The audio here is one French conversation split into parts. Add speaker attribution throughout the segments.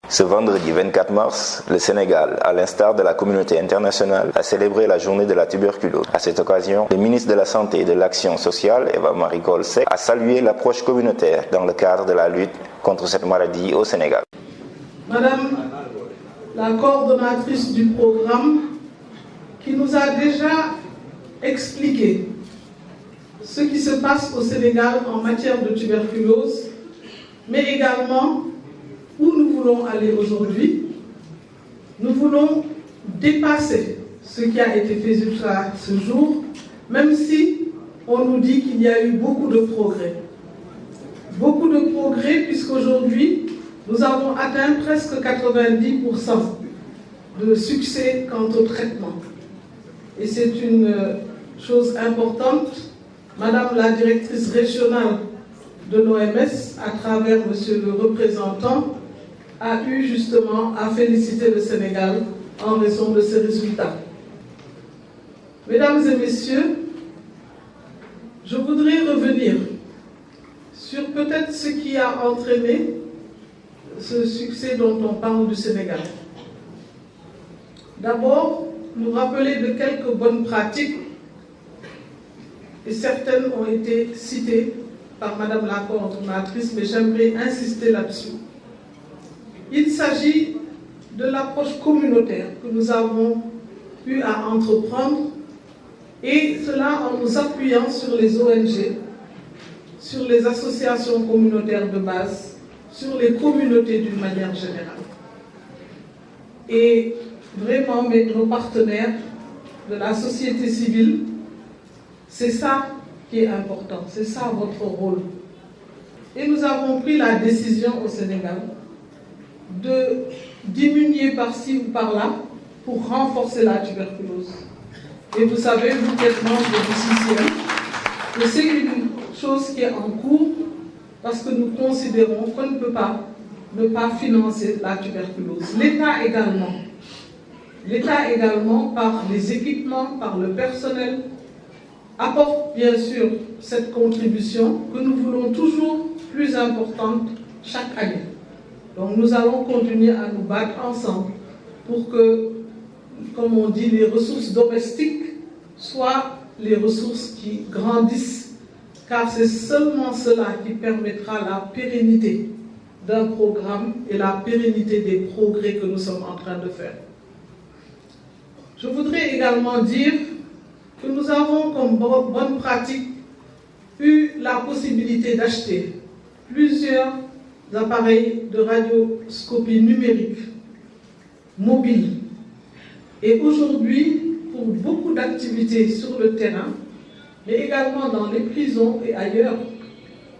Speaker 1: Ce vendredi 24 mars, le Sénégal, à l'instar de la communauté internationale, a célébré la journée de la tuberculose. À cette occasion, le ministre de la Santé et de l'Action sociale, Eva-Marie Coll Seck, a salué l'approche communautaire dans le cadre de la lutte contre cette maladie au Sénégal.
Speaker 2: Madame la coordonnatrice du programme, qui nous a déjà expliqué ce qui se passe au Sénégal en matière de tuberculose, mais également où nous voulons aller aujourd'hui. Nous voulons dépasser ce qui a été fait jusqu'à ce jour, même si on nous dit qu'il y a eu beaucoup de progrès. Beaucoup de progrès puisqu'aujourd'hui, nous avons atteint presque 90% de succès quant au traitement. Et c'est une chose importante. Madame la directrice régionale de l'OMS, à travers monsieur le représentant, a eu justement à féliciter le Sénégal en raison de ces résultats. Mesdames et messieurs, je voudrais revenir sur peut-être ce qui a entraîné ce succès dont on parle du Sénégal. D'abord, nous rappeler de quelques bonnes pratiques, et certaines ont été citées par Madame la coordonnatrice, mais j'aimerais insister là-dessus. Il s'agit de l'approche communautaire que nous avons eu à entreprendre, et cela en nous appuyant sur les ONG, sur les associations communautaires de base, sur les communautés d'une manière générale. Et vraiment, nos partenaires de la société civile, c'est ça qui est important, c'est ça votre rôle. Et nous avons pris la décision au Sénégal de diminuer par-ci ou par-là pour renforcer la tuberculose. Et vous savez, vous qui êtes membre de l'UCCM, que c'est une chose qui est en cours parce que nous considérons qu'on ne peut pas ne pas financer la tuberculose. L'État également, par les équipements, par le personnel, apporte bien sûr cette contribution que nous voulons toujours plus importante chaque année. Donc nous allons continuer à nous battre ensemble pour que, comme on dit, les ressources domestiques soient les ressources qui grandissent, car c'est seulement cela qui permettra la pérennité d'un programme et la pérennité des progrès que nous sommes en train de faire. Je voudrais également dire que nous avons comme bonne pratique eu la possibilité d'acheter plusieurs appareils de radioscopie numérique mobile. Et aujourd'hui, pour beaucoup d'activités sur le terrain, mais également dans les prisons et ailleurs,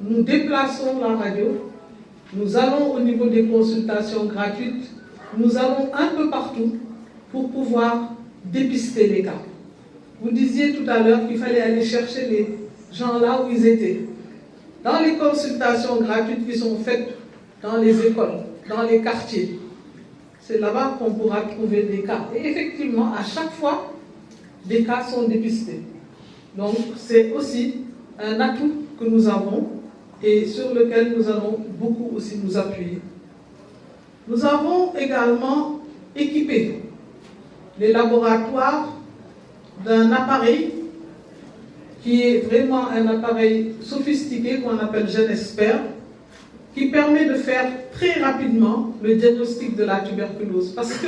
Speaker 2: nous déplaçons la radio, nous allons au niveau des consultations gratuites, nous allons un peu partout pour pouvoir dépister les cas. Vous disiez tout à l'heure qu'il fallait aller chercher les gens là où ils étaient. Dans les consultations gratuites qui sont faites dans les écoles, dans les quartiers, c'est là-bas qu'on pourra trouver des cas. Et effectivement, à chaque fois, des cas sont dépistés. Donc, c'est aussi un atout que nous avons et sur lequel nous allons beaucoup aussi nous appuyer. Nous avons également équipé les laboratoires d'un appareil qui est vraiment un appareil sophistiqué qu'on appelle GeneXpert, qui permet de faire très rapidement le diagnostic de la tuberculose. Parce que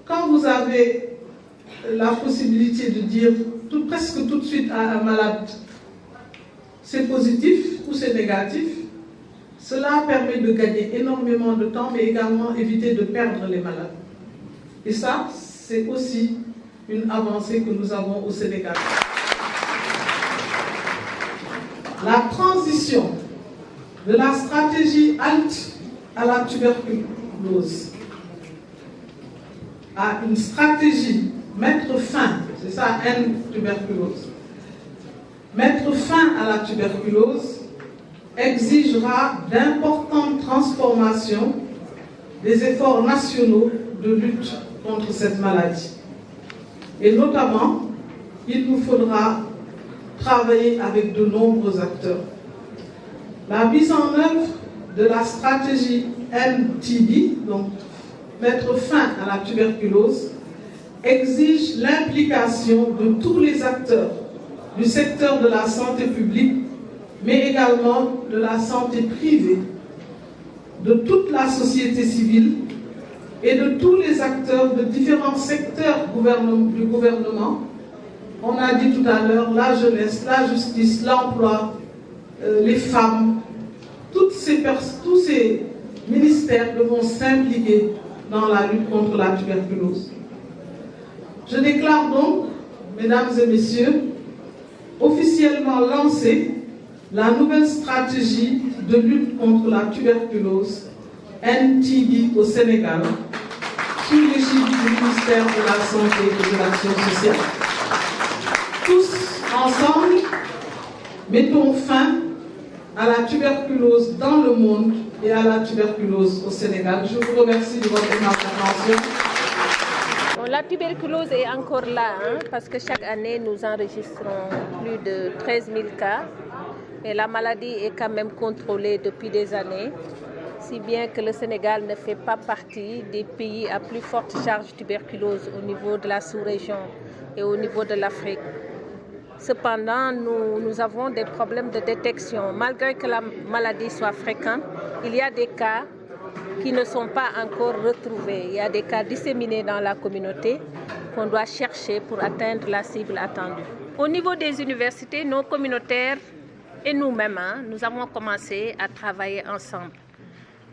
Speaker 2: quand vous avez la possibilité de dire presque tout de suite à un malade c'est positif ou c'est négatif, cela permet de gagner énormément de temps, mais également éviter de perdre les malades. Et ça, c'est aussi une avancée que nous avons au Sénégal. La transition de la stratégie halte à la tuberculose à une stratégie mettre fin, c'est ça, tuberculose. Mettre fin à la tuberculose exigera d'importantes transformations des efforts nationaux de lutte contre cette maladie. Et notamment, il nous faudra travailler avec de nombreux acteurs. La mise en œuvre de la stratégie NTD, donc mettre fin à la tuberculose, exige l'implication de tous les acteurs du secteur de la santé publique, mais également de la santé privée, de toute la société civile et de tous les acteurs de différents secteurs du gouvernement. On a dit tout à l'heure la jeunesse, la justice, l'emploi, les femmes, tous ces ministères devront s'impliquer dans la lutte contre la tuberculose. Je déclare donc, mesdames et messieurs, officiellement lancée la nouvelle stratégie de lutte contre la tuberculose NTD au Sénégal, sous l'égide du ministère de la Santé et de l'Action sociale. Tous ensemble, mettons fin à la tuberculose dans le monde et à la tuberculose au Sénégal. Je vous remercie de votre attention.
Speaker 3: La tuberculose est encore là, parce que chaque année nous enregistrons plus de 13 000 cas. Et la maladie est quand même contrôlée depuis des années, si bien que le Sénégal ne fait pas partie des pays à plus forte charge tuberculose au niveau de la sous-région et au niveau de l'Afrique. Cependant, nous avons des problèmes de détection. Malgré que la maladie soit fréquente, il y a des cas qui ne sont pas encore retrouvés. Il y a des cas disséminés dans la communauté qu'on doit chercher pour atteindre la cible attendue. Au niveau des universités, nos communautaires et nous-mêmes, nous avons commencé à travailler ensemble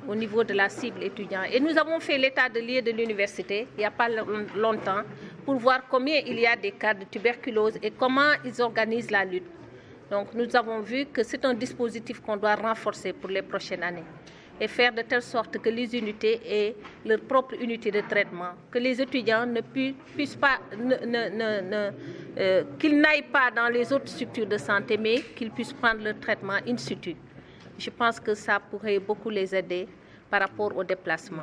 Speaker 3: au niveau de la cible étudiante. Et nous avons fait l'état de lieu de l'université il n'y a pas longtemps pour voir combien il y a des cas de tuberculose et comment ils organisent la lutte. Donc nous avons vu que c'est un dispositif qu'on doit renforcer pour les prochaines années et faire de telle sorte que les unités aient leur propre unité de traitement, que les étudiants ne puissent pas, qu'ils n'aillent pas dans les autres structures de santé, mais qu'ils puissent prendre leur traitement in situ. Je pense que ça pourrait beaucoup les aider par rapport au déplacement.